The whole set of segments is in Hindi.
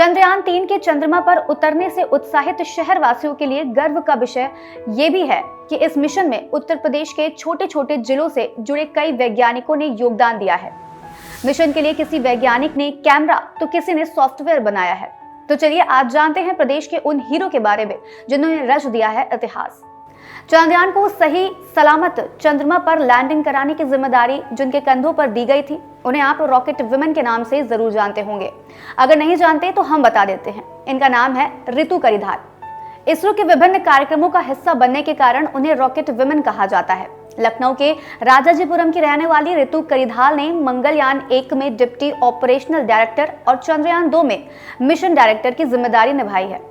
चंद्रयान-3 के चंद्रमा पर उतरने से उत्साहित शहरवासियों के लिए गर्व का विषय ये भी है कि इस मिशन में उत्तर प्रदेश के छोटे छोटे जिलों से जुड़े कई वैज्ञानिकों ने योगदान दिया है। मिशन के लिए किसी वैज्ञानिक ने कैमरा तो किसी ने सॉफ्टवेयर बनाया है। तो चलिए आज जानते हैं प्रदेश के उन हीरो के बारे में जिन्होंने रच दिया है इतिहास। चंद्रयान को सही सलामत चंद्रमा पर लैंडिंग कराने की जिम्मेदारी जिनके कंधों पर दी गई थी, उन्हें आप रॉकेट विमेन के नाम से जरूर जानते होंगे। अगर नहीं जानते तो हम बता देते हैं। इनका नाम है रितु करिधाल। इसरो के विभिन्न कार्यक्रमों का हिस्सा बनने के कारण उन्हें रॉकेट विमेन कहा जाता है। लखनऊ के राजाजीपुरम की रहने वाली रितु करिधाल ने मंगलयान-1 में डिप्टी ऑपरेशनल डायरेक्टर और चंद्रयान-2 में मिशन डायरेक्टर की जिम्मेदारी निभाई है।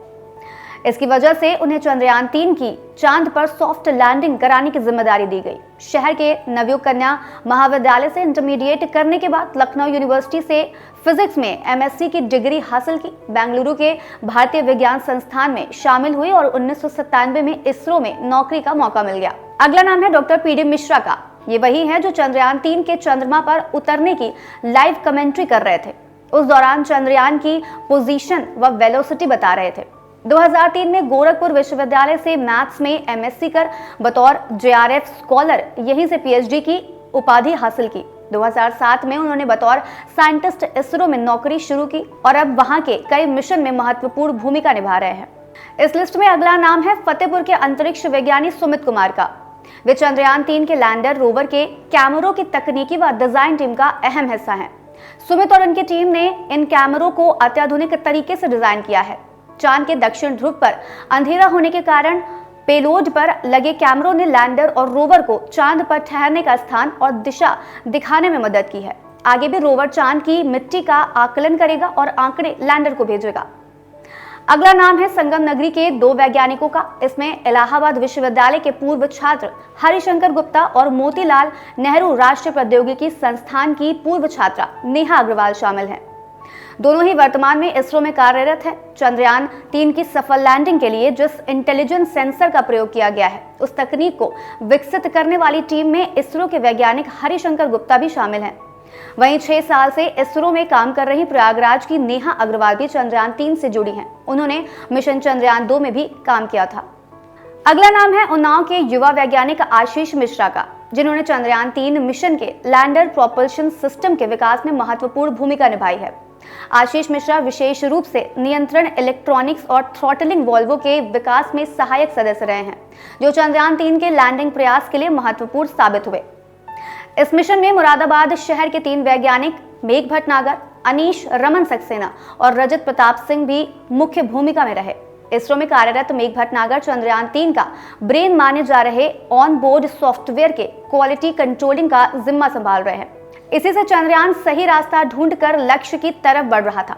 इसकी वजह से उन्हें चंद्रयान-3 की चांद पर सॉफ्ट लैंडिंग कराने की जिम्मेदारी दी गई। शहर के नवयुग कन्या महाविद्यालय से इंटरमीडिएट करने के बाद लखनऊ यूनिवर्सिटी से फिजिक्स में एमएससी की डिग्री हासिल की। बेंगलुरु के भारतीय विज्ञान संस्थान में शामिल हुई और 1997 में इसरो में नौकरी का मौका मिल गया। अगला नाम है डॉक्टर पीडी मिश्रा का। ये वही है जो चंद्रयान-3 के चंद्रमा पर उतरने की लाइव कमेंट्री कर रहे थे। उस दौरान चंद्रयान की पोजीशन व वेलोसिटी बता रहे थे। 2003 में गोरखपुर विश्वविद्यालय से मैथ्स में एमएससी कर बतौर जेआरएफ स्कॉलर यहीं से पीएचडी की उपाधि हासिल की। 2007 में उन्होंने बतौर साइंटिस्ट इसरो में नौकरी शुरू की और अब वहां के कई मिशन में महत्वपूर्ण भूमिका निभा रहे हैं। इस लिस्ट में अगला नाम है फतेहपुर के अंतरिक्ष विज्ञानी सुमित कुमार का। वे चंद्रयान-3 के लैंडर रोवर के कैमरों की तकनीकी व डिजाइन टीम का अहम हिस्सा है। सुमित और उनकी टीम ने इन कैमरों को अत्याधुनिक तरीके से डिजाइन किया है। चांद के दक्षिण ध्रुव पर अंधेरा होने के कारण पेलोड पर लगे कैमरों ने लैंडर और रोवर को चांद पर ठहरने का स्थान और दिशा दिखाने में मदद की है। आगे भी रोवर चांद की मिट्टी का आकलन करेगा और आंकड़े लैंडर को भेजेगा। अगला नाम है संगम नगरी के दो वैज्ञानिकों का। इसमें इलाहाबाद विश्वविद्यालय के पूर्व छात्र हरिशंकर गुप्ता और मोतीलाल नेहरू राष्ट्रीय प्रौद्योगिकी संस्थान की पूर्व छात्रा नेहा अग्रवाल शामिल हैं। दोनों ही वर्तमान में इसरो में कार्यरत हैं। चंद्रयान-3 की सफल लैंडिंग के लिए जिस इंटेलिजेंस सेंसर का प्रयोग किया गया है, उस तकनीक को विकसित करने वाली टीम में इसरो के वैज्ञानिक हरिशंकर गुप्ता भी शामिल हैं। वहीं 6 साल से इसरो में काम कर रही प्रयागराज की नेहा अग्रवाल भी चंद्रयान-3 से जुड़ी हैं। उन्होंने मिशन चंद्रयान-2 में भी काम किया था। अगला नाम है उन्नाव के युवा वैज्ञानिक आशीष मिश्रा का, जिन्होंने चंद्रयान-3 मिशन के लैंडर प्रोपल्शन सिस्टम के विकास में महत्वपूर्ण भूमिका निभाई है। आशीष मिश्रा विशेष रूप से नियंत्रण इलेक्ट्रॉनिक्स और थ्रॉटलिंग वॉल्वों के विकास में सहायक सदस्य रहे हैं, जो चंद्रयान-3 के लैंडिंग प्रयास के लिए महत्वपूर्ण साबित हुए। इस मिशन में मुरादाबाद शहर के 3 वैज्ञानिक मेघ भटनागर, अनीश रमन सक्सेना और रजत प्रताप सिंह भी मुख्य भूमिका में रहे। इसरो में कार्यरत मेघ भटनागर चंद्रयान-3 का ब्रेन माने जा रहे ऑन बोर्ड सॉफ्टवेयर के क्वालिटी कंट्रोलिंग का जिम्मा संभाल रहे हैं। इसी से चंद्रयान सही रास्ता ढूंढकर लक्ष्य की तरफ बढ़ रहा था।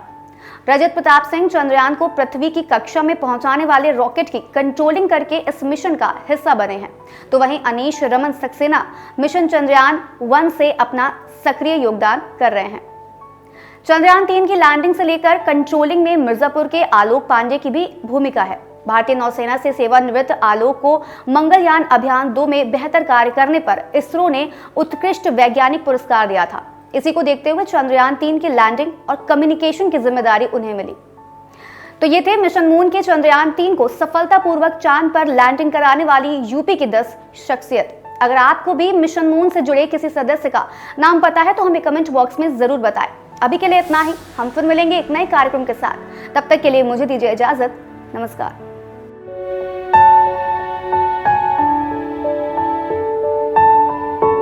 रजत प्रताप सिंह चंद्रयान को पृथ्वी की कक्षा में पहुंचाने वाले रॉकेट की कंट्रोलिंग करके इस मिशन का हिस्सा बने हैं। तो वहीं अनीश रमन सक्सेना मिशन चंद्रयान-1 से अपना सक्रिय योगदान कर रहे हैं। चंद्रयान-3 की लैंडिंग से लेकर कंट्रोलिंग में मिर्जापुर के आलोक पांडे की भी भूमिका है। भारतीय नौसेना से सेवानिवृत्त आलोक को मंगलयान अभियान 2 में बेहतर कार्य करने पर इसरो ने उत्कृष्ट वैज्ञानिक पुरस्कार दिया था। इसी को देखते हुए चंद्रयान-3 की लैंडिंग और कम्युनिकेशन की जिम्मेदारी उन्हें मिली। तो ये थे मिशन मून के चंद्रयान-3 को सफलतापूर्वक चांद पर लैंडिंग कराने वाली यूपी की 10 शख्सियत। अगर आपको भी मिशन मून से जुड़े किसी सदस्य का नाम पता है तो हमें कमेंट बॉक्स में जरूर बताएं। अभी के लिए इतना ही। हम फिर मिलेंगे एक नए कार्यक्रम के साथ। तब तक के लिए मुझे दीजिए इजाजत। नमस्कार।